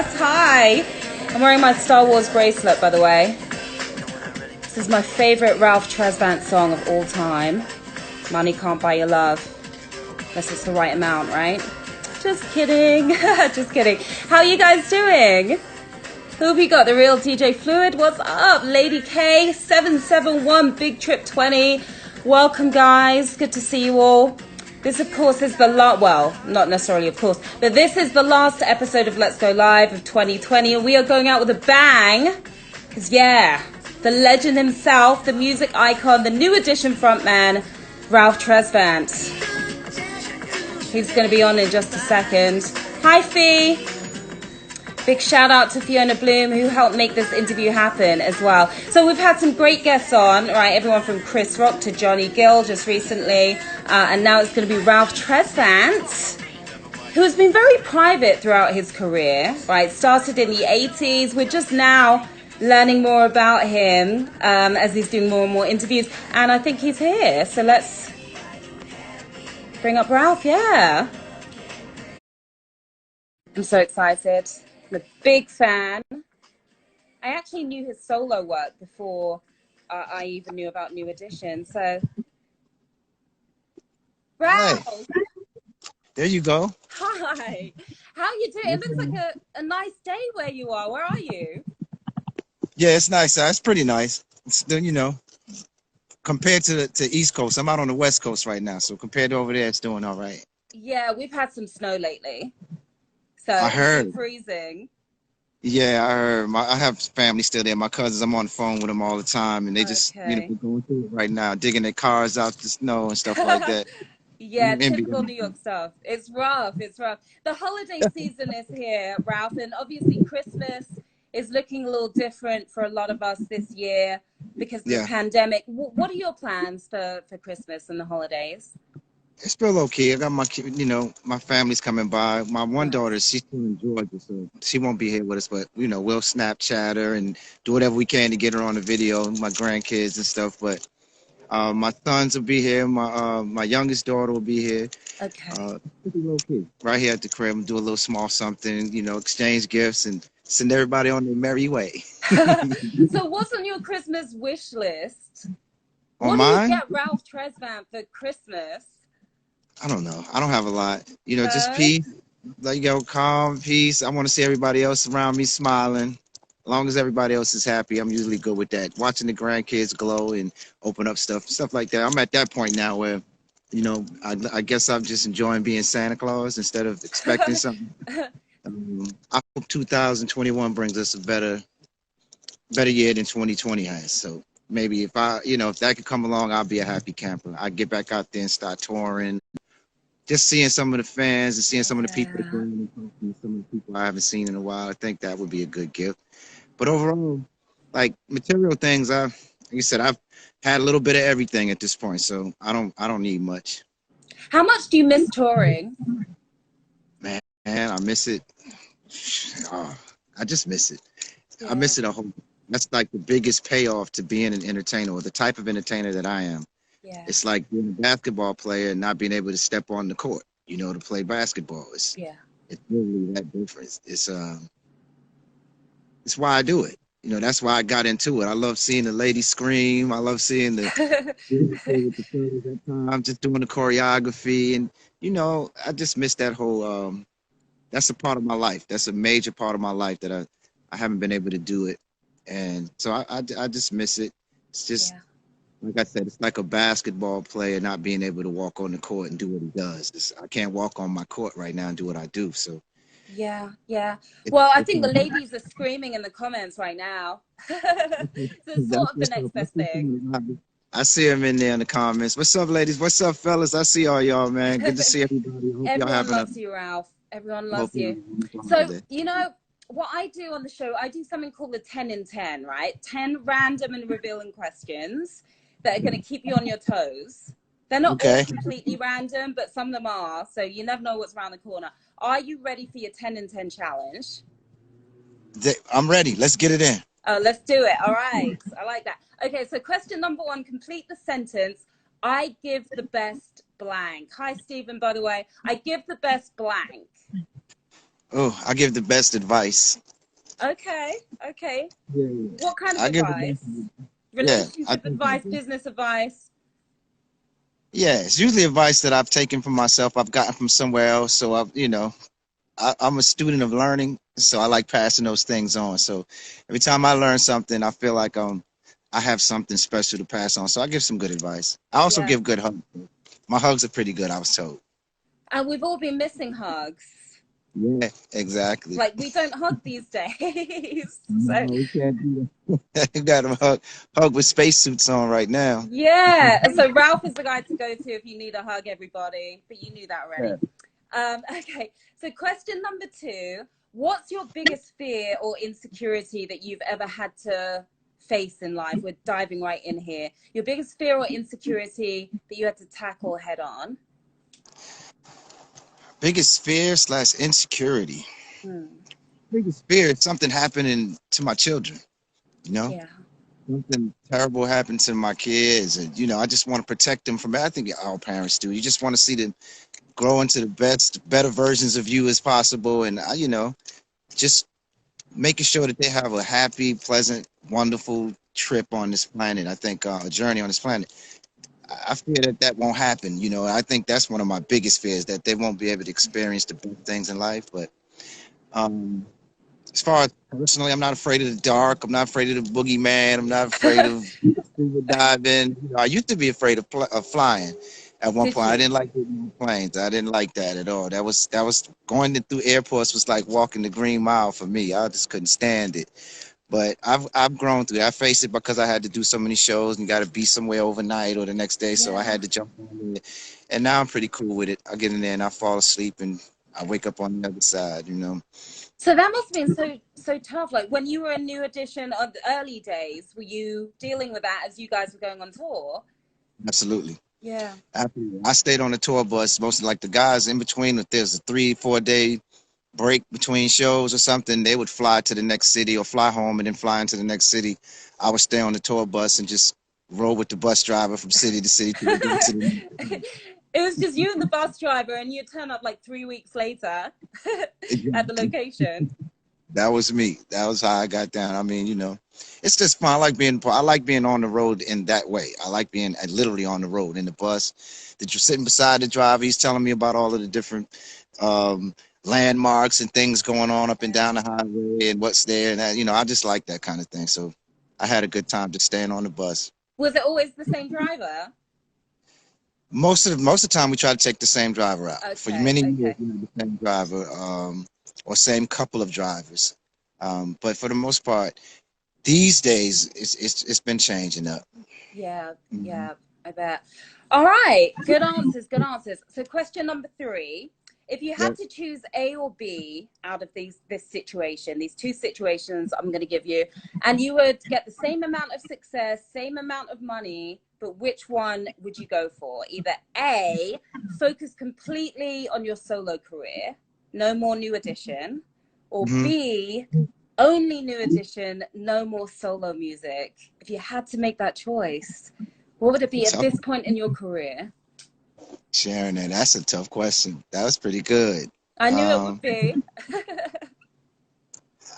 Yes, hi. I'm wearing my Star Wars bracelet, by the way. This is my favorite Ralph Tresvant song of all time. Money can't buy your love. Unless it's the right amount, right? Just kidding. Just kidding. How are you guys doing? Who have you got? The real TJ Fluid. What's up? Lady K, 771 Big Trip 20. Welcome, guys. Good to see you all. This, of course, is the last, well, not necessarily, of course, but this is the last episode of Let's Go Live of 2020, and we are going out with a bang, because, yeah, the legend himself, the music icon, the new edition frontman, Ralph Tresvant. He's going to be on in just a second. Hi, Fee. Big shout out to Fiona Bloom, who helped make this interview happen as well. So we've had some great guests on, right? Everyone from Chris Rock to Johnny Gill just recently. And now it's going to be Ralph Tresvant, who has been very private throughout his career, right? Started in the 80s. We're just now learning more about him as he's doing more and more interviews. And I think he's here. So let's bring up Ralph, yeah. I'm so excited. I'm a big fan. I actually knew his solo work before I even knew about New Edition. So, Ralph. Hi. There you go. Hi. How are you doing? It looks like a nice day where you are. Where are you? Yeah, it's nice. It's pretty nice. It's, you know, compared to East Coast, I'm out on the West Coast right now. So compared to over there, it's doing all right. Yeah, we've had some snow lately. So I it's heard. freezing. Yeah, I heard. I have family still there. My cousins, I'm on the phone with them all the time, and they just, Okay. going through it right now, digging their cars out the snow and stuff like that. Yeah, typical New York stuff. It's rough. It's rough. The holiday season is here, Ralph, and obviously Christmas is looking a little different for a lot of us this year because of the Yeah, pandemic. What are your plans for Christmas and the holidays? it's still okay. I got my, my family's coming by. My one Nice. daughter, she's still in Georgia, so she won't be here with us. But we'll Snapchat her and do whatever we can to get her on the video. My grandkids and stuff. But my sons will be here. My youngest daughter will be here. Okay. Pretty low key. Right here at the crib, do a little small something. Exchange gifts and send everybody on their merry way. So what's on your Christmas wish list? On What do you mine, get Ralph Tresvant for Christmas? I don't know. I don't have a lot. Just Uh, peace. Like calm, peace. I want to see everybody else around me smiling. As long as everybody else is happy, I'm usually good with that. Watching the grandkids glow and open up stuff like that. I'm at that point now where, I guess I'm just enjoying being Santa Claus instead of expecting something. I hope 2021 brings us a better year than 2020 has. So maybe if that could come along, I'll be a happy camper. I get back out there and start touring. Just seeing some of the fans and seeing some of the people that go in and talking to some of the people I haven't seen in a while, I think that would be a good gift. But overall, like material things, like you said, I've had a little bit of everything at this point, so I don't need much. How much do you miss touring? Man, I miss it. Oh, I just miss it. I Yeah. miss it a whole. That's like the biggest payoff to being an entertainer or the type of entertainer that I am. Yeah. It's like being a basketball player and not being able to step on the court, to play basketball. It's Yeah. really that difference. It's why I do it. That's why I got into it. I love seeing the ladies scream. I love seeing the I'm just doing the choreography, and I just miss that whole. That's a part of my life. That's a major part of my life that I haven't been able to do it, and so I just miss it. It's just. Yeah. Like I said, it's like a basketball player not being able to walk on the court and do what he does. I can't walk on my court right now and do what I do. So Yeah, yeah. Well, I think the ladies are screaming in the comments right now. So it's sort of the next best thing. I see them in there in the comments. What's up, ladies? What's up, fellas? I see all y'all, man. Good to see everybody. Hope y'all Everyone having loves you, Ralph. Everyone loves hope y'all you. having a fun So, holiday. what I do on the show, I do something called the 10 in 10, right? 10 random and revealing questions that are going to keep you on your toes. They're not all Okay. completely random, but some of them are. So you never know what's around the corner. Are you ready for your 10 in 10 challenge? I'm ready. Let's get it in. Oh, let's do it. All right. I like that. Okay, so question number one, complete the sentence. I give the best blank. Hi, Stephen, by the way. I give the best blank. Oh, I give the best advice. Okay, okay. Yeah, What kind of I give the best. advice? Yeah, I Relationship think. advice, business advice? Yeah, it's usually advice that I've taken from myself. I've gotten from somewhere else. So I'm a student of learning. So I like passing those things on. So every time I learn something, I feel like I have something special to pass on. So I give some good advice. I also Yeah. give good hugs. My hugs are pretty good, I was told. And we've all been missing hugs. Yeah, exactly. Like we don't hug these days. So No, we can't do that. You got to hug with spacesuits on right now. yeah. So Ralph is the guy to go to if you need a hug, everybody. But you knew that Yeah. already. Okay. So question number 2. What's your biggest fear or insecurity that you've ever had to face in life? We're diving right in here. Your biggest fear or insecurity that you had to tackle head on? Biggest fear slash insecurity. Hmm. Biggest fear is something happening to my children. You know, Yeah. something terrible happened to my kids, and I just want to protect them from it. I think all parents do. You just want to see them grow into the better versions of you as possible, and just making sure that they have a happy, pleasant, wonderful trip on this planet. I think a journey on this planet. I fear that that won't happen. I think that's one of my biggest fears, that they won't be able to experience the big things in life. But um, as far as personally, I'm not afraid of the dark. I'm not afraid of the boogeyman. I'm not afraid of scuba diving. I used to be afraid of flying. At one Did point, I you? didn't like getting on planes. I didn't like that at all. That was going through airports was like walking the Green Mile for me. I just couldn't stand it. But I've grown through it. I faced it because I had to do so many shows and got to be somewhere overnight or the next day, so I Yeah. had to jump on it. And now I'm pretty cool with it. I get in there and I fall asleep and I wake up on the other side. So that must have been so tough. Like when you were a new edition of the early days, were you dealing with that as you guys were going on tour? Absolutely. Yeah. Absolutely. I stayed on the tour bus, mostly like the guys in between. If there's a 3-4 day break between shows or something, they would fly to the next city or fly home and then fly into the next city. I would stay on the tour bus and just roll with the bus driver from city to city till we get to the It was just you and the bus driver, and you turn up like 3 weeks later at the exactly. location. That was me. That was how I got down. I mean, it's just fun. I like being on the road in that way. I like being literally on the road in the bus. That you're sitting beside the driver. He's telling me about all of the different um, landmarks and things going on up and down the highway and what's there. And I just like that kind of thing. So I had a good time just staying on the bus. Was it always the same driver? Most of the time, we try to take the same driver out. For Okay, many years, okay. we had the same driver, or same couple of drivers. But for the most part, these days, it's been changing up. Yeah, Mhm. yeah, I bet. All right, good answers, good answers. So question number 3. If you had Yep. to choose A or B out of this situation, these two situations I'm going to give you, and you would get the same amount of success, same amount of money, but which one would you go for? Either A, focus completely on your solo career, no more New Edition, or hmm B, only New Edition, no more solo music. If you had to make that choice, what would it be at Tough, this point in your career? Sharon. That's a tough question. That was pretty good. I knew it would Um, be.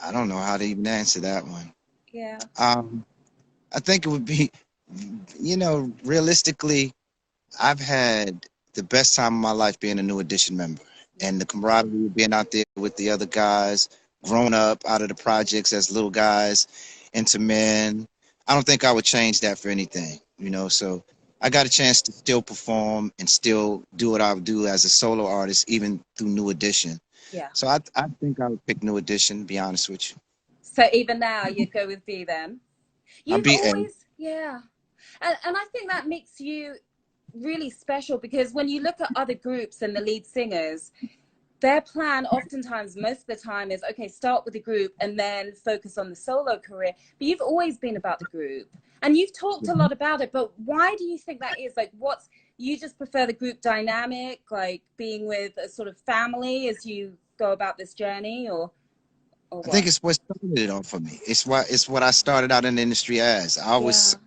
I don't know how to even answer that one. Yeah. Um, I think it would be, realistically, I've had the best time of my life being a New Edition member, and the camaraderie of being out there with the other guys, grown up out of the projects as little guys into men. I don't think I would change that for anything. So I got a chance to still perform and still do what I would do as a solo artist, even through New Edition. Yeah. So I think I would pick New Edition, to be honest with you. So even now you'd go with B then. I'll You've be A. always, yeah. And I think that makes you really special because when you look at other groups and the lead singers, their plan oftentimes most of the time is okay, start with the group and then focus on the solo career, but you've always been about the group and you've talked a lot about it. But why do you think that is? Like, what's, you just prefer the group dynamic, like being with a sort of family as you go about this journey, or I think what? it's what started it on for me. It's what I started out in the industry as. I always Yeah.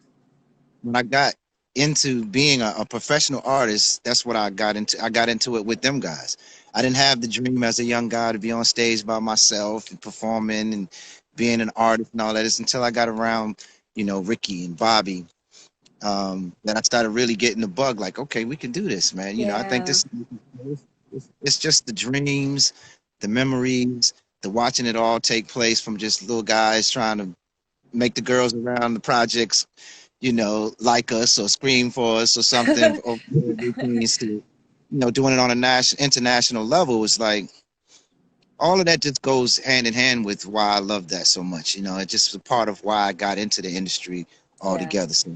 when I got into being a professional artist, that's what I got into. I got into it with them guys. I didn't have the dream as a young guy to be on stage by myself and performing and being an artist and all that. It's until I got around, Ricky and Bobby, that I started really getting the bug. Like, okay, we can do this, man. I think Yeah. this it's just the dreams, the memories, the watching it all take place from just little guys trying to make the girls around the projects, like us or scream for us or something, or routines to, doing it on a national, international level was like all of that just goes hand in hand with why I love that so much. It's just a part of why I got into the industry Yeah. altogether. So,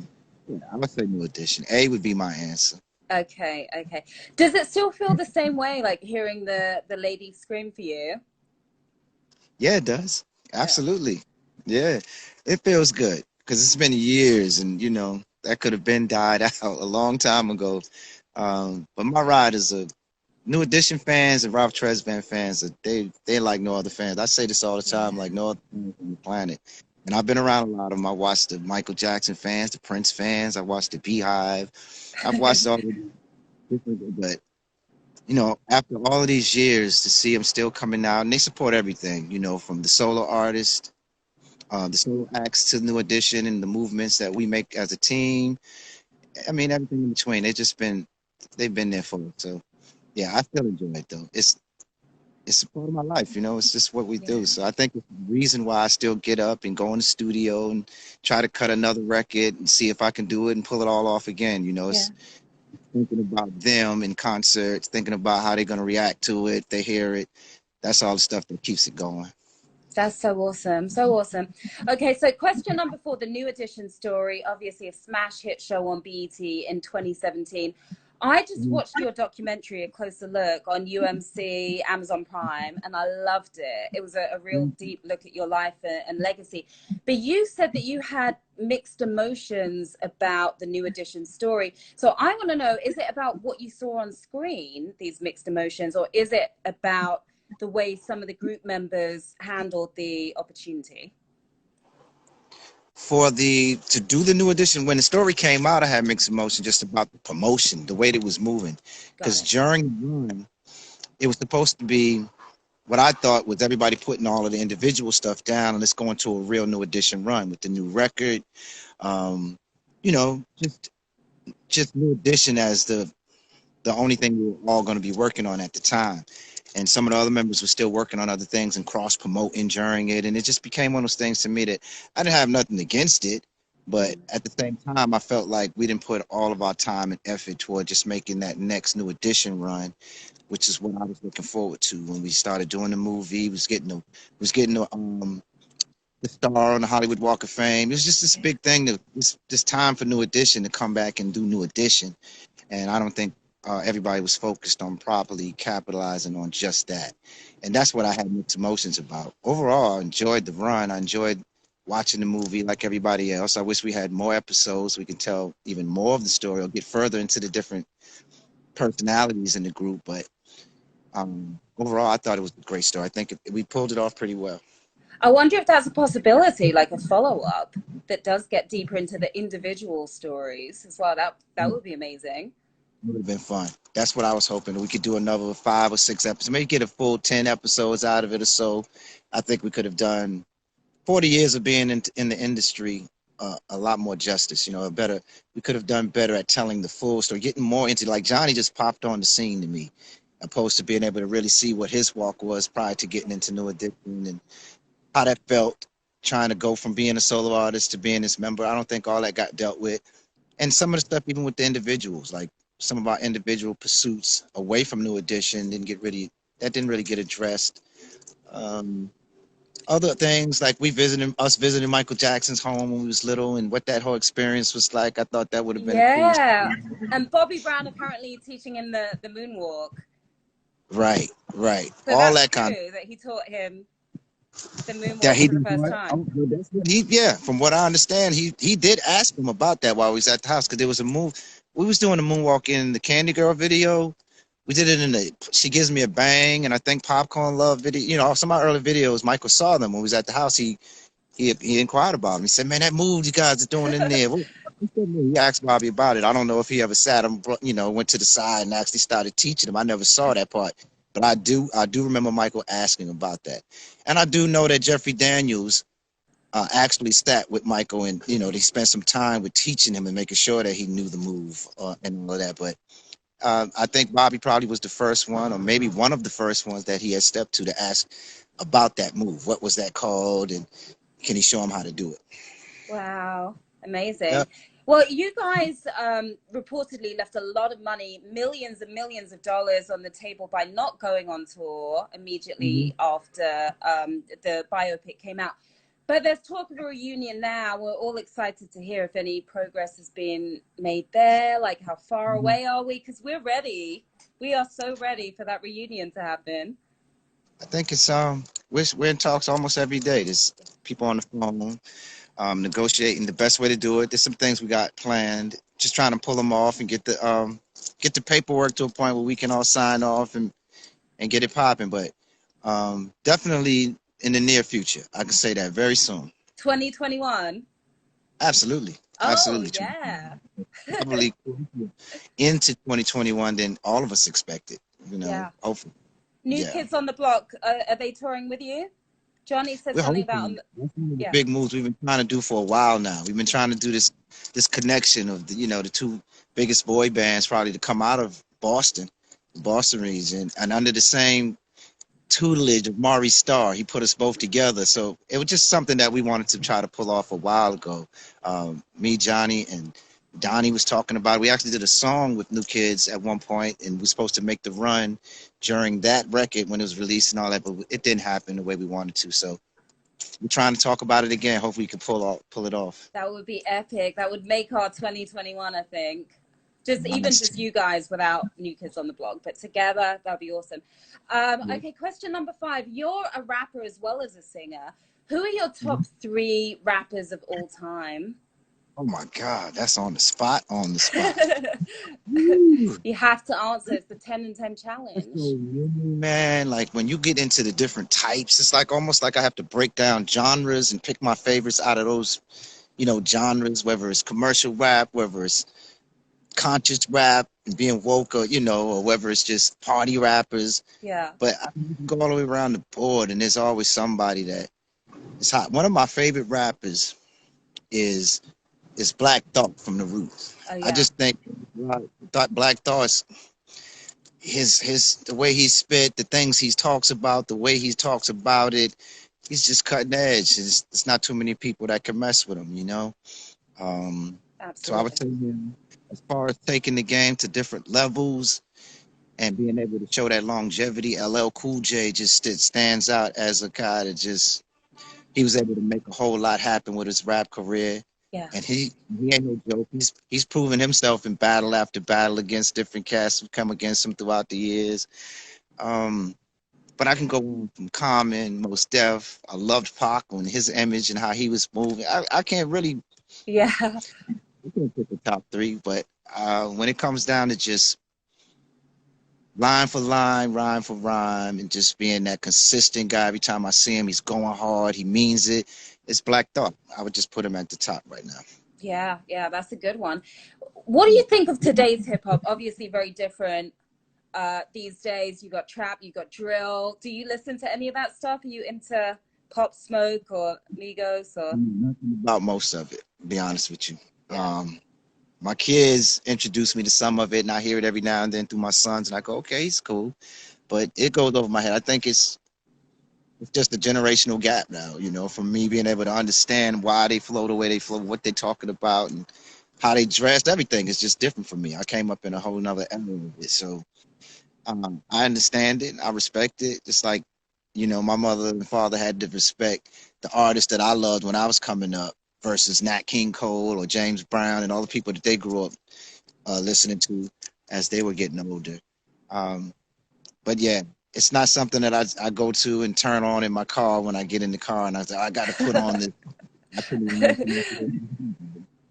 yeah, I would say New Edition. A would be my answer. Okay, okay. Does it still feel the same way, like hearing the lady scream for you? Yeah, it does. Yeah. Absolutely. Yeah, it feels good because it's been years, and that could have been died out a long time ago. But my ride is a New Edition fans and Ralph Tresvant fans. They like no other fans. I say this all the time, like Yeah. no other fans on the planet. And I've been around a lot of them. I watched the Michael Jackson fans, the Prince fans. I watched the Beehive. I've watched all the different, but after all of these years, to see them still coming out, and they support everything, from the solo artist, the solo acts to New Edition, and the movements that we make as a team. I mean, everything in between. They've been there for us. So yeah, I still enjoy it though. It's a part of my life, It's just what we do. Yeah. So I think it's the reason why I still get up and go in the studio and try to cut another record and see if I can do it and pull it all off again. Yeah. It's thinking about them in concerts, thinking about how they're gonna react to it, they hear it. That's all the stuff that keeps it going. That's so awesome. So awesome. Okay, so question number 4, the New Edition story, obviously a smash hit show on BET in 2017. I just watched your documentary, A Closer Look, on UMC, Amazon Prime, and I loved it. It was a real deep look at your life and legacy. But you said that you had mixed emotions about the New Edition story. So I want to know, is it about what you saw on screen, these mixed emotions, or is it about the way some of the group members handled the opportunity? To do the New Edition, when the story came out, I had mixed emotion just about the promotion, the way it was moving. Got Because it. during the run, it was supposed to be what I thought was everybody putting all of the individual stuff down and let's go into a real New Edition run with the new record. Um, just New Edition as the only thing we were all going to be working on at the time. And some of the other members were still working on other things and cross promoting during it. And it just became one of those things to me that I didn't have nothing against it. But at the same time, I felt like we didn't put all of our time and effort toward just making that next New Edition run, which is what I was looking forward to when we started doing the movie. The star on the Hollywood Walk of Fame. It was just this big thing this time for New Edition to come back and do New Edition. And I don't think everybody was focused on properly capitalizing on just that. And that's what I had mixed emotions about. Overall, I enjoyed the run. I enjoyed watching the movie like everybody else. I wish we had more episodes. We could tell even more of the story or get further into the different personalities in the group. But overall, I thought it was a great story. I think we pulled it off pretty well. I wonder if that's a possibility, like a follow-up that does get deeper into the individual stories as well. That would be amazing. Would have been fun. That's what I was hoping. We could do another 5 or 6 episodes, maybe get a full 10 episodes out of it or so. I think we could have done 40 years of being in the industry a lot more justice. We could have done better at telling the full story, getting more into, like Johnny just popped on the scene to me, opposed to being able to really see what his walk was prior to getting into New Edition and how that felt trying to go from being a solo artist to being this member. I don't think all that got dealt with. And some of the stuff, even with the individuals, like some of our individual pursuits away from New Edition didn't really get addressed. Other things like us visiting Michael Jackson's home when we was little and what that whole experience was like. I thought that would have been a cool Yeah. story. And Bobby Brown apparently teaching him the moonwalk. Right. So All that's that kind true, that he taught him the that moonwalk he for the did first what? time. Oh, well, that's what from what I understand, he did ask him about that while we was at the house because there was a move. We was doing a moonwalk in the Candy Girl video. We did it in the She Gives Me a Bang and I think Popcorn Love video. Some of our early videos, Michael saw them when we was at the house. He inquired about him. He said, "Man, that move you guys are doing in there, He asked Bobby about it. I don't know if he ever sat him, went to the side and actually started teaching him. I never saw that part, but I do remember Michael asking about that, and I do know that Jeffrey Daniels actually sat with Michael, and they spent some time with teaching him and making sure that he knew the move and all of that. But I think Bobby probably was the first one, or maybe one of the first ones that he had stepped to ask about that move. What was that called, and can he show him how to do it? Wow, amazing. Yeah. Well, you guys reportedly left a lot of money, millions and millions of dollars on the table by not going on tour Mhm. immediately after the biopic came out. But there's talk of a reunion now. We're all excited to hear if any progress has been made there. Like, how far Mhm. away are we? Because we're ready. We are so ready for that reunion to happen. I think it's we're in talks almost every day. There's people on the phone negotiating the best way to do it. There's some things we got planned. Just trying to pull them off and get the paperwork to a point where we can all sign off and get it popping. But definitely in the near future, I can say that very soon. 2021. Absolutely, Oh, absolutely. yeah. Probably into 2021 than all of us expected. Yeah. Hopefully, New yeah. Kids on the Block, are they touring with you? Johnny said We're something about hoping that's one of the yeah. big moves we've been trying to do for a while now. We've been trying to do this connection of the two biggest boy bands probably to come out of Boston, the Boston region, and under the same tutelage of Maury Starr. He put us both together. So it was just something that we wanted to try to pull off a while ago. Me, Johnny, and Donnie was talking about it. We actually did a song with New Kids at one point, and we were supposed to make the run during that record when it was released and all that, but it didn't happen the way we wanted to. So we're trying to talk about it again. Hopefully we can pull it off. That would be epic. That would make our 2021, I think. Just Nice. you guys without New Kids on the Block, but together, that'd be awesome. Yeah. Okay, question number 5. You're a rapper as well as a singer. Who are your top 3 rappers of all time? Oh my God, that's on the spot, on the spot. Woo. You have to answer. It's the 10 and 10 That's challenge. so man, like when you get into the different types, it's like almost like I have to break down genres and pick my favorites out of those, genres, whether it's commercial rap, whether it's conscious rap and being woke, or whether it's just party rappers. Yeah. But I can go all the way around the board, and there's always somebody that is hot. One of my favorite rappers is Black Thought from the Roots. Oh, I yeah. just think Black Thought's the way he spit, the things he talks about, the way he talks about it, he's just cutting edge. It's not too many people that can mess with him. So I would Absolutely. say as far as taking the game to different levels and being able to show that longevity, LL Cool J just stands out as a guy that he was able to make a whole lot happen with his rap career. Yeah. And he ain't no joke. He's proven himself in battle after battle against different cats who come against him throughout the years. But I can go on from Common, Mos Def. I loved Pac and his image and how he was moving. I can't really Yeah. I can't pick the top 3, but when it comes down to just line for line, rhyme for rhyme, and just being that consistent guy, every time I see him, he's going hard, he means it. It's Black Thought. I would just put him at the top right now. Yeah. Yeah. That's a good one. What do you think of today's hip hop? Obviously, very different. These days, you got trap, you got drill. Do you listen to any of that stuff? Are you into Pop Smoke or Migos or? Nothing about most of it, to be honest with you. Yeah. My kids introduce me to some of it, and I hear it every now and then through my sons, and I go, okay, he's cool. But it goes over my head. I think it's just a generational gap now, from me being able to understand why they flow the way they flow, what they're talking about, and how they dress. Everything is just different for me. I came up in a whole nother era of it. So I understand it. I respect it. Just like, my mother and father had to respect the artists that I loved when I was coming up versus Nat King Cole or James Brown and all the people that they grew up listening to as they were getting older. But yeah, it's not something that I go to and turn on in my car when I get in the car and I say, I got to put on this.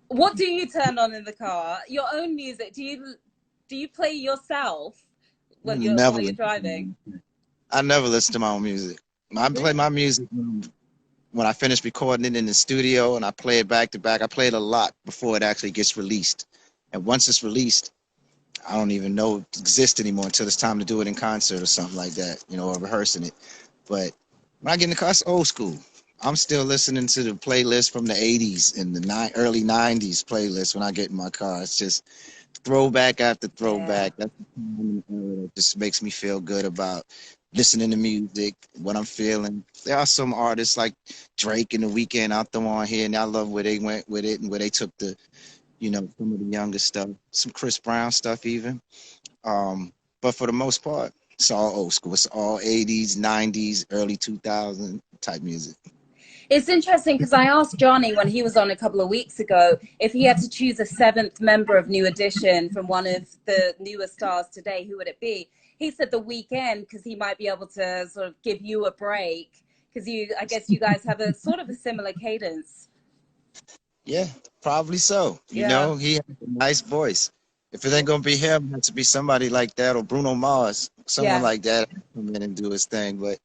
What do you turn on in the car? Your own music? Do you play yourself when you're driving? I never listen to my own music. I play Really? my music when I finish recording it in the studio and I play it back to back, I play it a lot before it actually gets released. And once it's released, I don't even know it exists anymore until it's time to do it in concert or something like that, you know, or rehearsing it. But when I get in the car, it's old school. I'm still listening to the playlist from the 80s and the early 90s playlist when I get in my car. It's just throwback after throwback. Yeah. That just makes me feel good about listening to music, what I'm feeling. There are some artists like Drake and The Weeknd out there on here, and I love where they went with it and where they took the, you know, some of the younger stuff, some Chris Brown stuff even. But for the most part, it's all old school. It's all 80s, 90s, early 2000 type music. It's interesting because I asked Johnny when he was on a couple of weeks ago if he had to choose a seventh member of New Edition from one of the newer stars today, who would it be? He said The Weeknd, because he might be able to sort of give you a break, because I guess you guys have a sort of a similar cadence. Yeah, probably so. You Yeah. know, he has a nice voice. If it ain't gonna be him, it has to be somebody like that or Bruno Mars, someone Yeah. like that come in and do his thing. But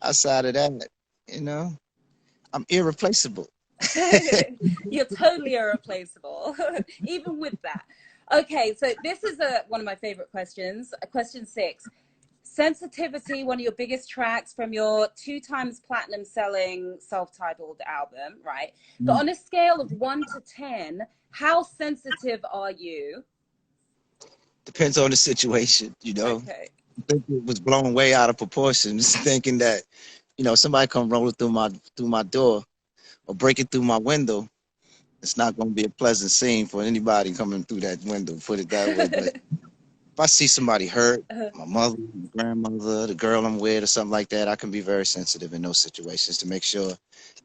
outside of that, you know, I'm irreplaceable. You're totally irreplaceable, even with that. Okay, so this is one of my favorite questions. Question 6. Sensitivity, one of your biggest tracks from your 2 times platinum selling self-titled album, right? But on a scale of 1 to 10, how sensitive are you? Depends on the situation, you know. Okay. I think it was blown way out of proportions, thinking that, you know, somebody come rolling through my door or breaking through my window. It's not going to be a pleasant scene for anybody coming through that window, put it that way. But if I see somebody hurt, my mother, my grandmother, the girl I'm with, or something like that, I can be very sensitive in those situations to make sure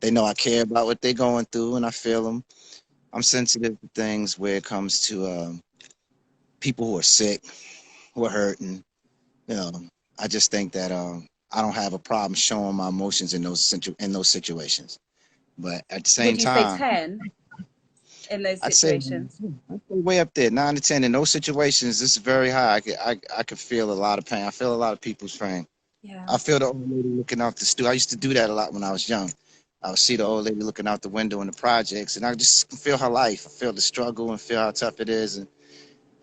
they know I care about what they're going through and I feel them. I'm sensitive to things where it comes to people who are sick, who are hurting. You know, I just think that I don't have a problem showing my emotions in those situations. But at the same Would you say time, 10 in those I'd say situations? way up there, 9 to 10. In those situations, this is very high. I could feel a lot of pain. I feel a lot of people's pain. Yeah. I feel the old lady looking out the stoop. I used to do that a lot when I was young. I would see the old lady looking out the window in the projects, and I just feel her life. I feel the struggle and feel how tough it is. And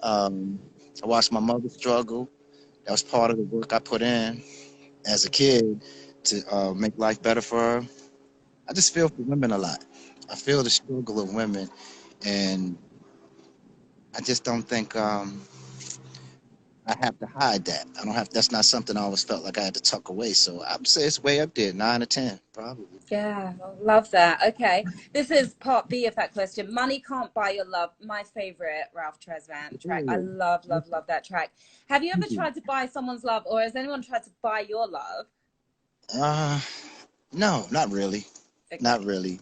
I watched my mother struggle. That was part of the work I put in as a kid to make life better for her. I just feel for women a lot. I feel the struggle of women, and I just don't think I have to hide that. I don't have. That's not something I always felt like I had to tuck away. So I would say it's way up there, 9 or 10, probably. Yeah, love that. Okay. This is part B of that question. Money Can't Buy Your Love, my favorite Ralph Tresvant track. I Ooh, love, love, love that track. Have you ever tried to buy someone's love, or has anyone tried to buy your love? Uh, no, not really. Okay. Not really.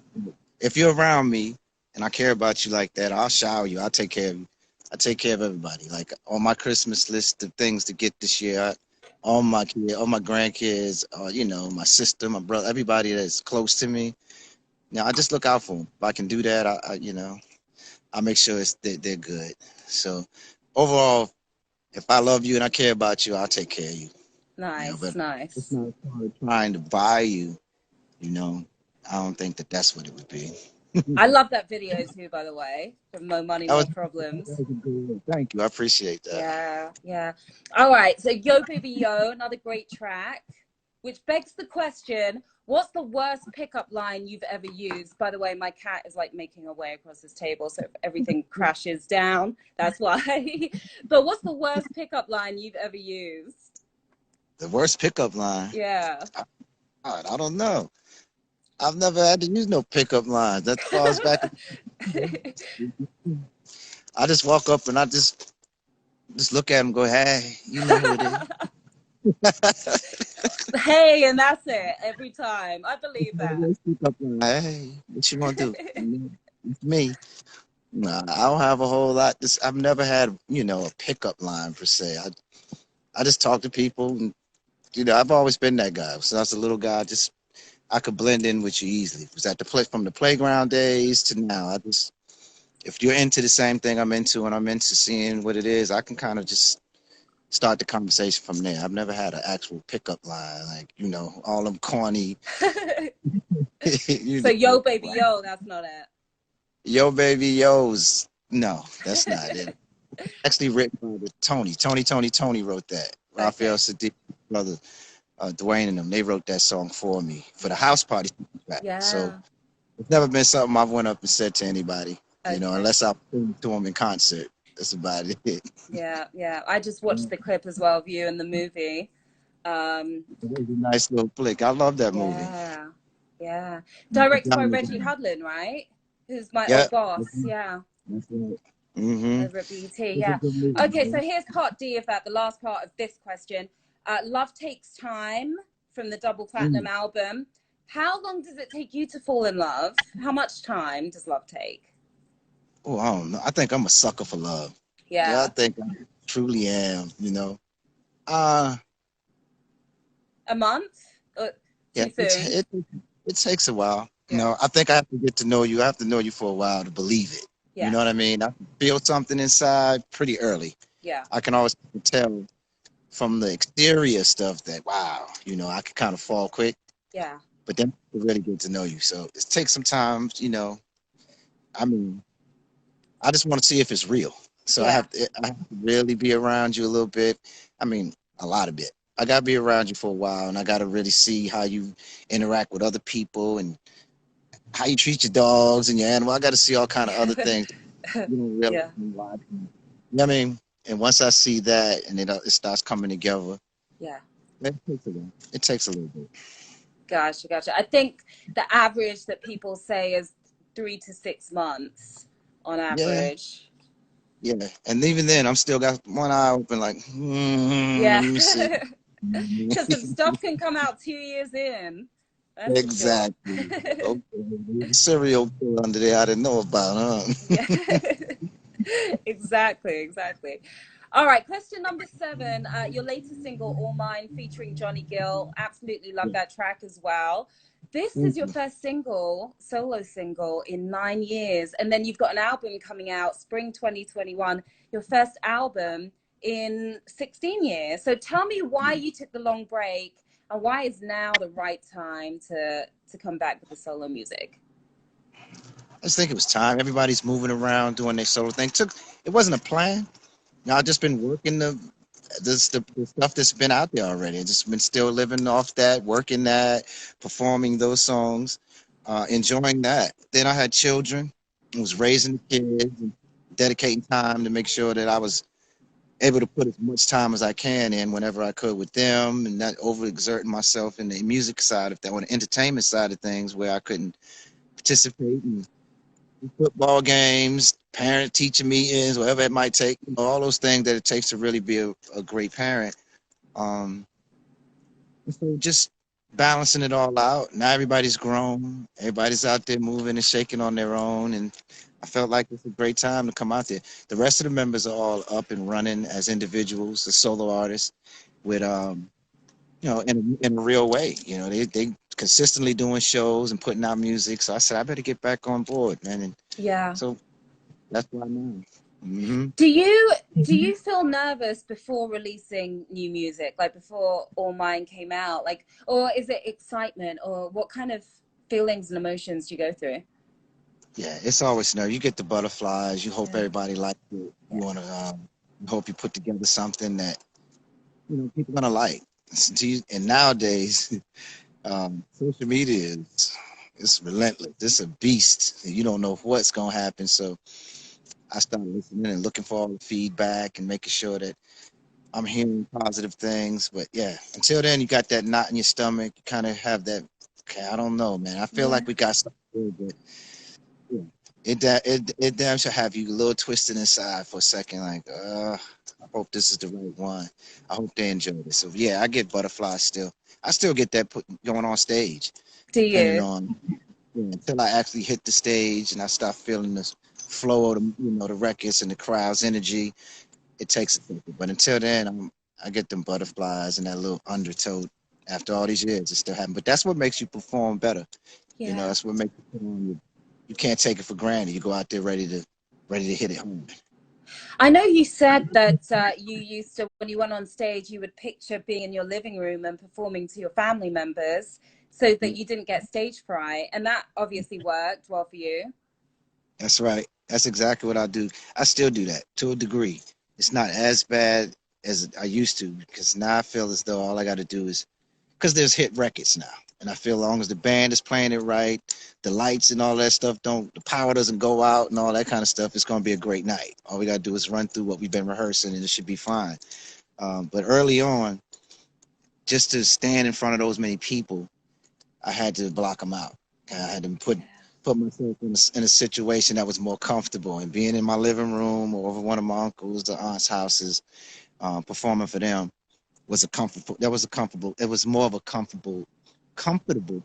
If you're around me and I care about you like that, I'll shower you. I'll take care of you. I take care of everybody. Like on my Christmas list of things to get this year, all my kids, all my grandkids, you know, my sister, my brother, everybody that's close to me. Now I just look out for them. If I can do that, you know, I make sure they're good. So overall, if I love you and I care about you, I'll take care of you. You know, Nice, but it's nice. not trying to buy you. You know, I don't think that that's what it would be. I love that video too, by the way, from Mo Money, That Mo was, Problems. a good one. Thank you. I appreciate that. Yeah, yeah. All right. So Yo Baby Yo, another great track, which begs the question, what's the worst pickup line you've ever used? By the way, my cat is like making her way across this table, so if everything crashes down, that's why. But what's the worst pickup line you've ever used? The worst pickup line. Yeah. I don't know. I've never had to use no pickup lines. That falls back. I just walk up and I just look at him and go, hey, you know who it is. Hey, and that's it every time. I believe that. Pickup line. Hey, what you gonna do? It's me. Nah, I don't have a whole lot. I've never had, you know, a pickup line per se. I just talk to people, and you know, I've always been that guy. Since I was a little guy, I could blend in with you easily. It was at from the playground days to now. If you're into the same thing I'm into and I'm into seeing what it is, I can kind of just start the conversation from there. I've never had an actual pickup line, like, you know, all them corny You So know, Yo Baby Yo, that's not it. Yo Baby Yo's. No, that's not it. Actually written by the Tony wrote that. Raphael Okay. Sadiq, brother, Dwayne and them, they wrote that song for me for the house party track. So Yeah. it's never been something I've went up and said to anybody, Okay. unless I sing to them in concert. That's about it. Yeah, yeah. I just watched the clip as well of you in the movie. It was a nice little flick. I love that movie. Yeah, yeah. Directed by Reggie Hudlin, right? Who's my Yeah, old boss. Yeah, that's it. Mm-hmm. over at BT. It's a Yeah. good movie, Okay, so man. here's part D of that, the last part of this question. Love Takes Time from the Double Platinum Mm. album. How long does it take you to fall in love? How much time does love take? Oh, I don't know. I think I'm a sucker for love. Yeah, I Yeah. think I truly am. Uh, A month? yeah, Too soon? it takes a while. Yeah. I think I have to get to know you. I have to know you for a while to believe it. You Yeah. know what I mean? I can feel something inside pretty early. Yeah. I can always tell from the exterior stuff that, wow, I can kind of fall quick, Yeah. but then to really get to know you. So it takes some time. I mean, I just want to see if it's real. So Yeah. I have to really be around you a little bit. I mean, a lot of bit. I got to be around you for a while, and I got to really see how you interact with other people and how you treat your dogs and your animal. I got to see all kind of other things. You don't realize Yeah. why. You know what I mean? And once I see that, and it starts coming together, Yeah. it takes a while. It takes a little bit. Gotcha, gotcha. I think the average that people say is 3 to 6 months on Yeah, average. yeah. And even then, I'm still got one eye open, like, Yeah. let me see. Because some stuff can come out 2 years in. That's for sure. Exactly. Okay. There's a serial killer under there I didn't know about, huh? Yeah. Exactly, exactly. All right, question number 7. Your latest single, All Mine, featuring Johnny Gill. Absolutely love that track as well. This is Thank your you. first single, solo single, in 9 years. And then you've got an album coming out, spring 2021, your first album in 16 years. So tell me why you took the long break and why is now the right time to come back with the solo music? I just think it was time. Everybody's moving around doing their solo thing. It wasn't a plan. I've just been working the stuff that's been out there already. I just been still living off that, working that, performing those songs, enjoying that. Then I had children. I was raising the kids and dedicating time to make sure that I was able to put as much time as I can in whenever I could with them and not overexerting myself in the music side of that, on the entertainment side of things where I couldn't participate in football games, parent teacher meetings, whatever it might take, all those things that it takes to really be a great parent. Um, so just balancing it all out. Now everybody's grown, everybody's out there moving and shaking on their own, and I felt like it's a great time to come out there. The rest of the members are all up and running as individuals, as solo artists, with in a real way. They consistently doing shows and putting out music. So I said I better get back on board, man. And Yeah. so that's why now. Mm-hmm. Do you feel nervous before releasing new music, like before All Mine came out, like, or is it excitement, or what kind of feelings and emotions do you go through? Yeah, it's always you get the butterflies. You hope Yeah, everybody likes it. You yeah, want to hope you put together something that people gonna like. And nowadays, social media is it's relentless. It's a beast. You don't know what's gonna happen. So I started listening and looking for all the feedback and making sure that I'm hearing positive things. But yeah, until then, you got that knot in your stomach. You kind of have that. Okay, I don't know, man. I feel yeah, like we got something good, but yeah, it damn should have you a little twisted inside for a second. Like, I hope this is the right one. I hope they enjoy this. So yeah, I get butterflies still. I still get that going on stage, do depending you? on until I actually hit the stage and I start feeling the flow of the records and the crowd's energy. It takes a second, but until then, I get them butterflies and that little undertow. After all these years, it still happens. But that's what makes you perform better. Yeah. That's what makes you perform. You can't take it for granted. You go out there ready to hit it home. I know you said that you used to, when you went on stage, you would picture being in your living room and performing to your family members. so that you didn't get stage fright. And that obviously worked well for you. That's right. That's exactly what I do. I still do that to a degree. It's not as bad as I used to because now I feel as though all I got to do is because there's hit records now. And I feel as long as the band is playing it right, the lights and all that stuff the power doesn't go out and all that kind of stuff, it's going to be a great night. All we got to do is run through what we've been rehearsing and it should be fine. But early on, just to stand in front of those many people, I had to block them out. I had to put myself in a situation that was more comfortable, and being in my living room or over one of my uncles or aunts' houses, performing for them was a comfortable. It was more of a comfortable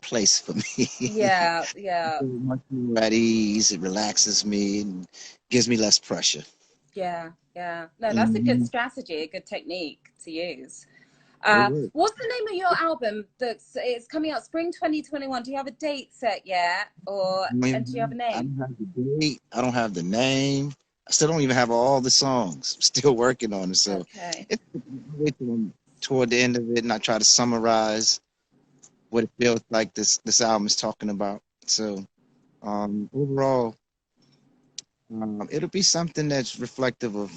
place for me. Yeah, yeah. Much more at ease. It relaxes me and gives me less pressure. Yeah, yeah. No, that's a good strategy, a good technique to use. What's the name of your album? It's coming out spring 2021. Do you have a date set yet, and do you have a name? I don't have the date. I don't have the name. I still don't even have all the songs. I'm still working on it. So it's toward the end of it, and I try to summarize what it feels like this album is talking about. So overall, it'll be something that's reflective of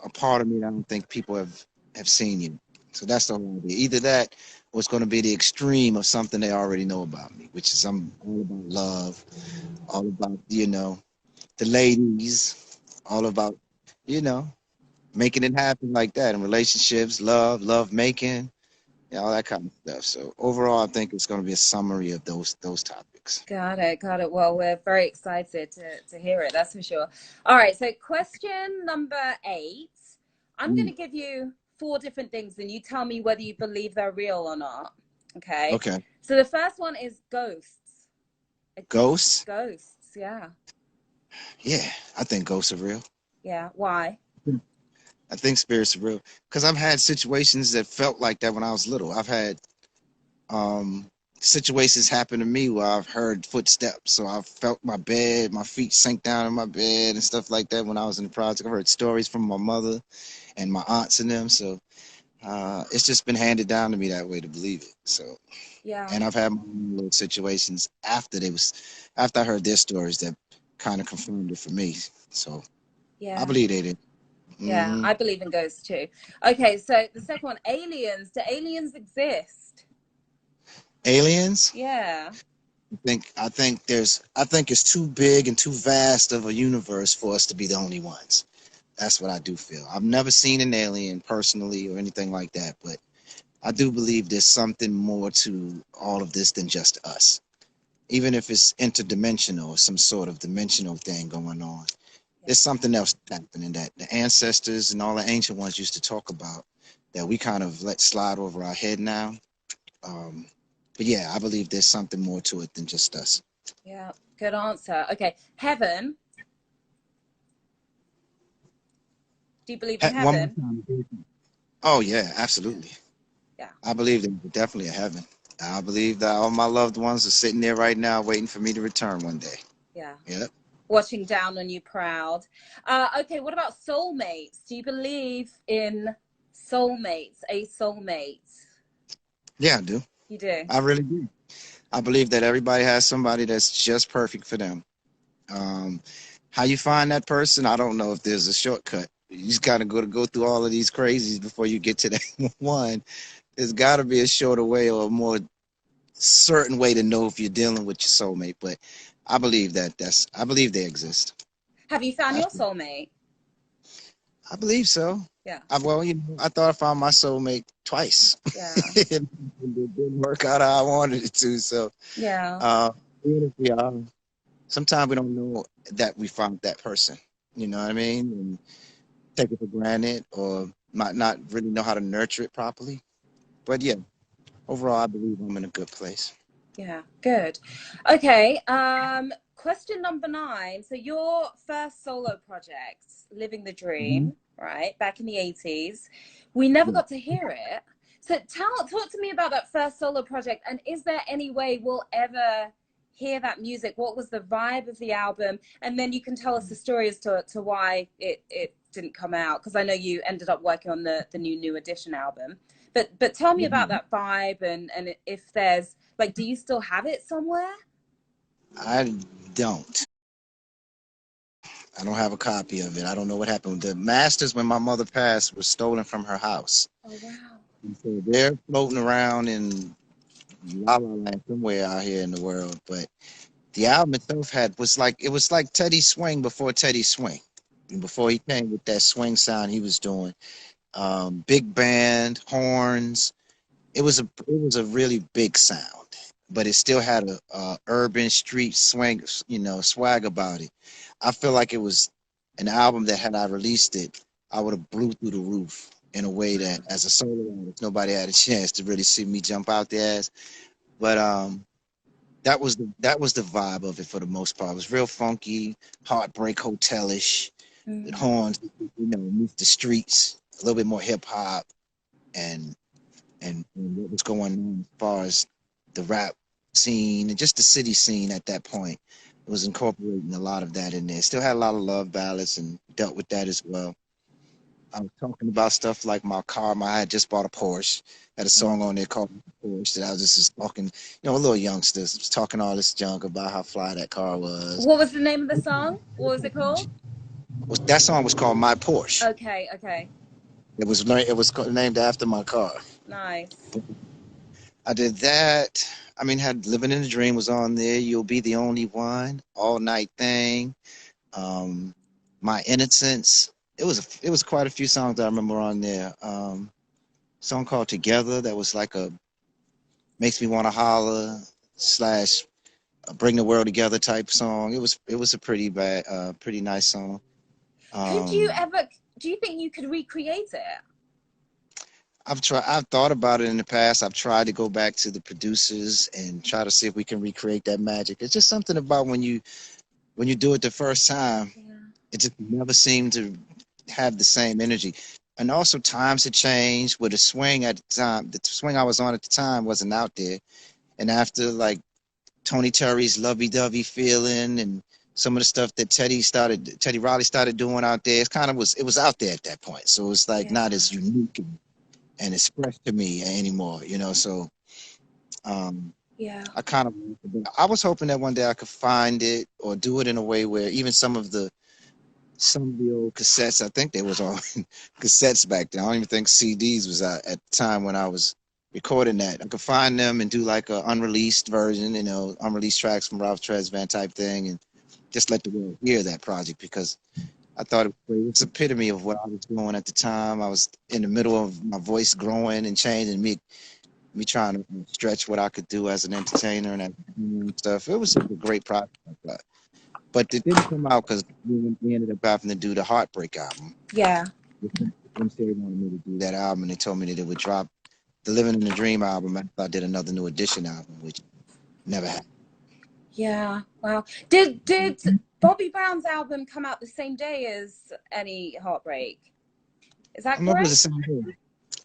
a part of me that I don't think people have seen yet. So that's the whole idea. Either that or it's going to be the extreme of something they already know about me, which is I'm all about love, all about, the ladies, all about, making it happen like that in relationships, love making, all that kind of stuff. So overall, I think it's going to be a summary of those topics. Got it. Well, we're very excited to hear it. That's for sure. All right. So question number 8. I'm going to give you 4 different things, and you tell me whether you believe they're real or not. Okay. Okay. So the first one is ghosts. Ghosts? Ghosts. Yeah. Yeah, I think ghosts are real. Yeah. Why? I think spirits are real because I've had situations that felt like that when I was little. I've had situations happen to me where I've heard footsteps. So I've felt my feet sink down in my bed and stuff like that when I was in the project. I've heard stories from my mother and my aunts and them. So it's just been handed down to me that way to believe it. So yeah. And I've had my own little situations after I heard their stories that kind of confirmed it for me. So yeah, I believe they did. Yeah, I believe in ghosts too. Okay, so the second one, aliens. Do aliens exist? Aliens? Yeah. I think it's too big and too vast of a universe for us to be the only ones. That's what I do feel. I've never seen an alien personally or anything like that, but I do believe there's something more to all of this than just us. Even if it's interdimensional or some sort of dimensional thing going on. There's something else happening that the ancestors and all the ancient ones used to talk about that we kind of let slide over our head now. But yeah, I believe there's something more to it than just us. Yeah, good answer. Okay, heaven. Do you believe in heaven? One more time. Oh yeah, absolutely. Yeah. I believe there's definitely a heaven. I believe that all my loved ones are sitting there right now waiting for me to return one day. Yeah. Yep. Watching down on you proud. Okay, what about soulmates? Do you believe in soulmates, a soulmate? Yeah, I do. You do? I really do. I believe that everybody has somebody that's just perfect for them. How you find that person, I don't know if there's a shortcut. You just gotta go through all of these crazies before you get to that one. There's gotta be a shorter way or a more certain way to know if you're dealing with your soulmate. But I believe I believe they exist. Have you found your soulmate? I believe so. Yeah. I thought I found my soulmate twice. Yeah. It didn't work out how I wanted it to. So yeah. Sometimes we don't know that we found that person. You know what I mean? And take it for granted or might not really know how to nurture it properly. But yeah, overall, I believe I'm in a good place. Yeah, good. Okay, question number 9. So your first solo project, Living the Dream, right, back in the 80s, we never got to hear it. So talk to me about that first solo project, and is there any way we'll ever hear that music? What was the vibe of the album? And then you can tell us the story as to why it didn't come out, because I know you ended up working on the new Edition album. But tell me about that vibe and if there's Like, do you still have it somewhere? I don't. I don't have a copy of it. I don't know what happened. The masters, when my mother passed, were stolen from her house. Oh, wow. And so they're floating around in La La Land somewhere out here in the world. But the album itself it was like Teddy Swing before Teddy Swing. And before he came with that swing sound he was doing. Big band, horns. It was a really big sound, but it still had a urban street swing, swag about it. I feel like it was an album that had I released it, I would have blew through the roof in a way that as a solo artist, nobody had a chance to really see me jump out there as. But that was the vibe of it for the most part. It was real funky, heartbreak hotelish, with Mm. horns, meet the streets, a little bit more hip hop, and and what was going on as far as the rap scene and just the city scene at that point. It was incorporating a lot of that in there. Still had a lot of love ballads and dealt with that as well. I was talking about stuff like my car. I had just bought a Porsche. Had a song on there called Porsche that I was just talking, a little youngster, was talking all this junk about how fly that car was. What was the name of the song? What was it called? That song was called My Porsche. Okay, okay. It was named after my car. Nice. I did that. I mean, had Living in the Dream was on there. You'll Be the Only One. All Night Thing. My Innocence. It was quite a few songs I remember on there. Song called Together that was like a makes me want to holler slash bring the world together type song. It was a pretty nice song. Could you Um, ever, do you think you could recreate it? I've thought about it in the past. I've tried to go back to the producers and try to see if we can recreate that magic. It's just something about when you do it the first time, Yeah. it just never seemed to have the same energy. And also times had changed with the swing at the time. The swing I was on at the time wasn't out there. And after like Tony Terry's lovey dovey feeling and some of the stuff that Teddy Riley started doing out there, it was out there at that point. So it's like Yeah. not as unique and it's fresh to me anymore. So um, Yeah. I was hoping that one day I could find it or do it in a way where even some of the old cassettes, I think they was on cassettes back then. I don't even think CDs was out at the time when I was recording that. I could find them and do like a unreleased version, unreleased tracks from Ralph Tresvant type thing, and just let the world hear that project because I thought it was epitome of what I was doing at the time. I was in the middle of my voice growing and changing, me trying to stretch what I could do as an entertainer and stuff. It was a great project, but it didn't come out because we ended up having to do the Heartbreak album. Yeah. MCA wanted me to do that album, and they told me that it would drop the Living in the Dream album after I did another New Edition album, which never happened. Yeah. Wow. Did Bobby Brown's album come out the same day as Any Heartbreak? Is I that don't know if it was the correct? same day.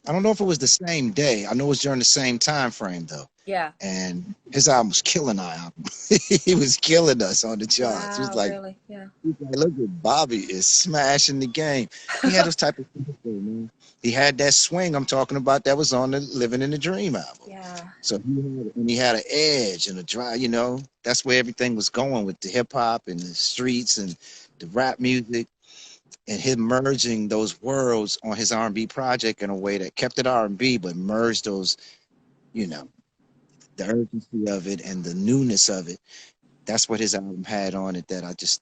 I don't know if it was the same day. I know it was during the same time frame though. Yeah. And his album was killing our album. He was killing us on the charts. It was Wow, like, really? Yeah. look at Bobby is smashing the game. He had those type of things, man. He had that swing I'm talking about that was on the Living in the Dream album. Yeah. So he had an edge and a drive. That's where everything was going with the hip hop and the streets and the rap music and him merging those worlds on his R&B project in a way that kept it R&B but merged those, you know, the urgency of it and the newness of it. That's what his album had on it that I just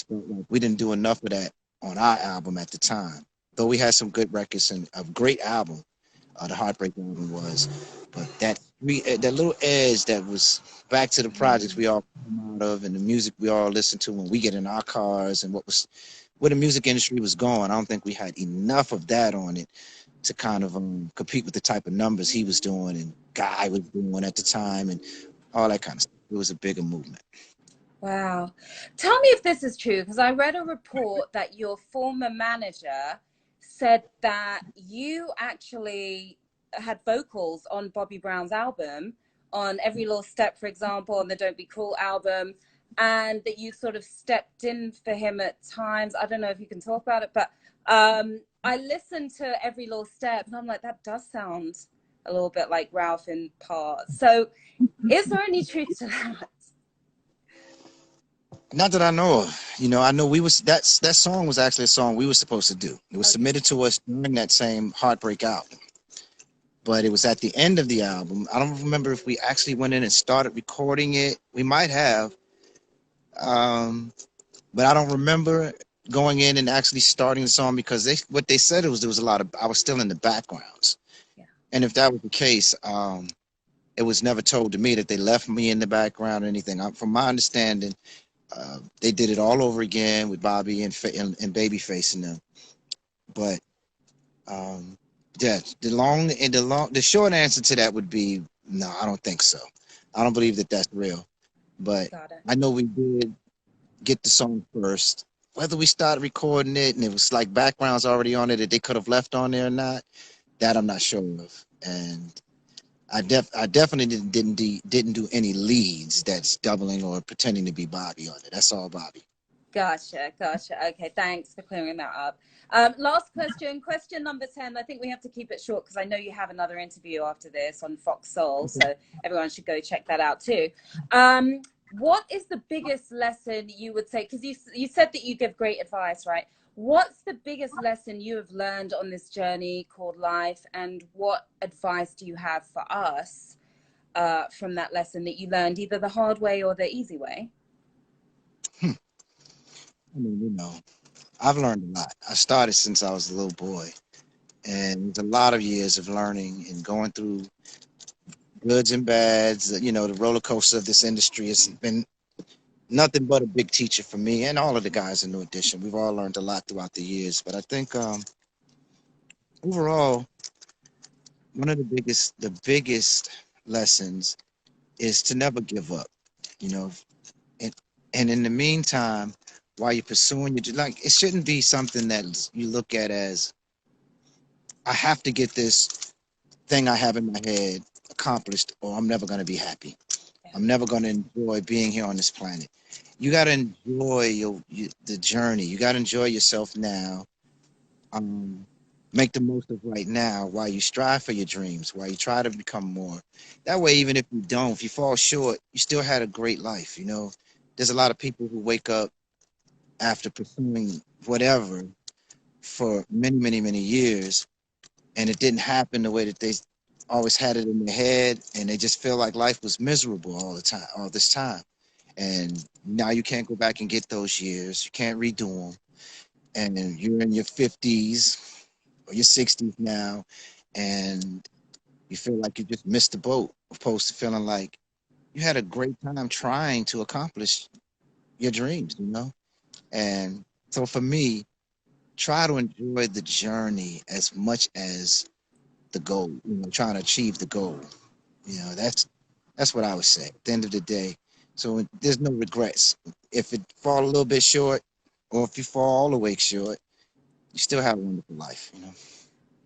felt like we didn't do enough of that on our album at the time. Though we had some good records and a great album, the Heartbreak album was, but that little edge that was back to the projects we all come out of and the music we all listen to when we get in our cars and where the music industry was going. I don't think we had enough of that on it to kind of compete with the type of numbers he was doing and Guy was doing at the time and all that kind of stuff. It was a bigger movement. Wow. Tell me if this is true, because I read a report that your former manager said that you actually had vocals on Bobby Brown's album, on Every Little Step, for example, on the Don't Be Cruel album, and that you sort of stepped in for him at times. I don't know if you can talk about it, but I listened to Every Little Step and I'm like, that does sound a little bit like Ralph in parts. So is there any truth to that? Not that I know of. You know, I know we was that song was actually a song we were supposed to do. It was Okay. submitted to us during that same Heartbreak album, but it was at the end of the album. I don't remember if we actually went in and started recording it. We might have, but I don't remember going in and actually starting the song because what they said was there was a lot of I was still in the backgrounds, Yeah. and if that was the case, it was never told to me that they left me in the background or anything. From my understanding, they did it all over again with Bobby and Babyface and them. But yeah, the short answer to that would be no. I don't think so. I don't believe that that's real. But Got it. I know we did get the song first. Whether we started recording it and it was like backgrounds already on it that they could have left on there or not, that I'm not sure of. And I definitely didn't do any leads that's doubling or pretending to be Bobby on it. That's all Bobby. Gotcha. Okay, thanks for clearing that up. Last question number 10. I think we have to keep it short because I know you have another interview after this on Fox Soul, so everyone should go check that out too. What is the biggest lesson you would say, because you said that you give great advice, right? What's the biggest lesson you have learned on this journey called life, and what advice do you have for us from that lesson that you learned either the hard way or the easy way? I mean, you know, I've learned a lot. I started since I was a little boy, and it's a lot of years of learning and going through goods and bads. You know, the roller coaster of this industry has been nothing but a big teacher for me and all of the guys in New Edition. We've all learned a lot throughout the years, but I think overall, one of the biggest lessons is to never give up. You know, and in the meantime, while you're pursuing your like, it shouldn't be something that you look at as I have to get this thing I have in my head accomplished, or I'm never going to be happy. I'm never going to enjoy being here on this planet. You got to enjoy the journey. You got to enjoy yourself now. Make the most of right now while you strive for your dreams, while you try to become more. That way, even if you don't, if you fall short, you still had a great life. You know, there's a lot of people who wake up after pursuing whatever for many, many, many years, and it didn't happen the way that they always had it in their head, and they just feel like life was miserable all the time, all this time. And now you can't go back and get those years. You can't redo them. And then you're in your 50s or your 60s now, and you feel like you just missed the boat, opposed to feeling like you had a great time trying to accomplish your dreams, you know? And so for me, try to enjoy the journey as much as the goal, you know, trying to achieve the goal. You know, that's what I would say at the end of the day. So there's no regrets. If it fall a little bit short, or if you fall all the way short, you still have a wonderful life, you know.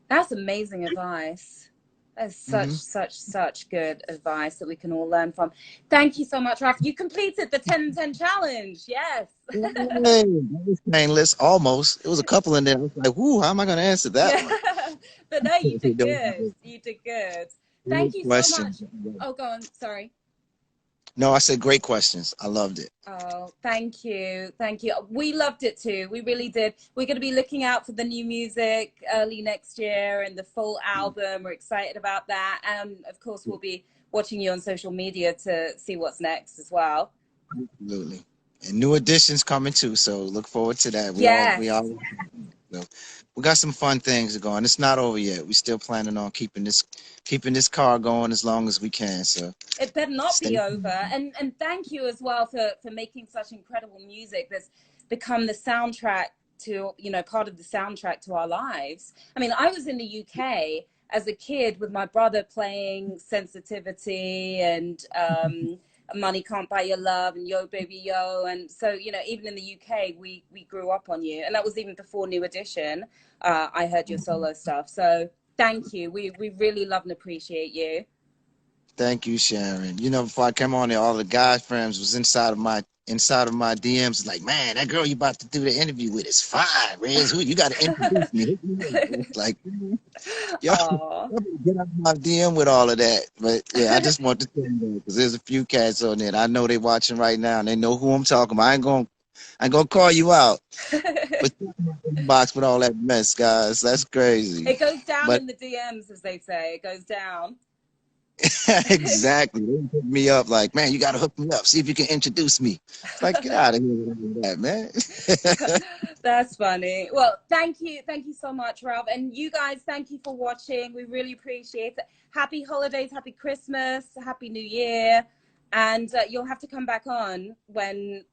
That's amazing advice. That's such good advice that we can all learn from. Thank you so much, Ralph. You completed the 10-10 challenge. Yes. Hey, that was painless, almost. It was a couple in there. I was like, "Whoo, how am I going to answer that Yeah. one?" But no, you did Those good. You did good. great Thank you so much. questions. Oh, go on. Sorry. No, I said great questions. I loved it. Oh, thank you. Thank you. We loved it too. We really did. We're going to be looking out for the new music early next year and the full album. We're excited about that. And of course, we'll be watching you on social media to see what's next as well. Absolutely. And new editions coming too, so look forward to that. We all Yes. so we got some fun things going. It's not over yet. We're still planning on keeping this car going as long as we can. So It better not stay be over. And thank you as well for making such incredible music that's become the soundtrack to, you know, part of the soundtrack to our lives. I mean, I was in the UK as a kid with my brother playing Sensitivity and Money Can't Buy Your Love and Yo Baby Yo. And so, you know, even in the UK, we grew up on you. And that was even before New Edition. I heard your solo stuff. So thank you. We really love and appreciate you. Thank you, Sharon. You know, before I came on there, all the guy friends was inside of my DMs. Like, man, that girl you about to do the interview with is fine, Riz. Who you got to introduce me? It's like, yo, Oh, get out of my DM with all of that. But yeah, I just want to say that because there's a few cats on there. I know they watching right now and they know who I'm talking about. I ain't gonna call you out, but box with all that mess, guys. That's crazy. it goes down But in the DMs, as they say. It goes down. exactly. They hook me up like, man, you got to hook me up. See if you can introduce me. It's like, get out of here with all that, man. That's funny. Well, thank you so much, Ralph, and you guys, thank you for watching. We really appreciate it. Happy holidays, happy Christmas, happy New Year, and you'll have to come back on when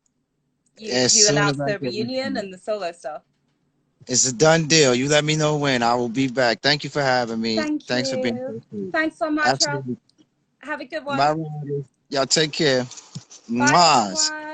you announce the reunion and the solo stuff. It's a done deal. You let me know when. I will be back. Thank you for having me. Thanks for being here. Thanks so much, Absolutely. Ralph. Have a good one. Bye, y'all take care. Bye, everyone.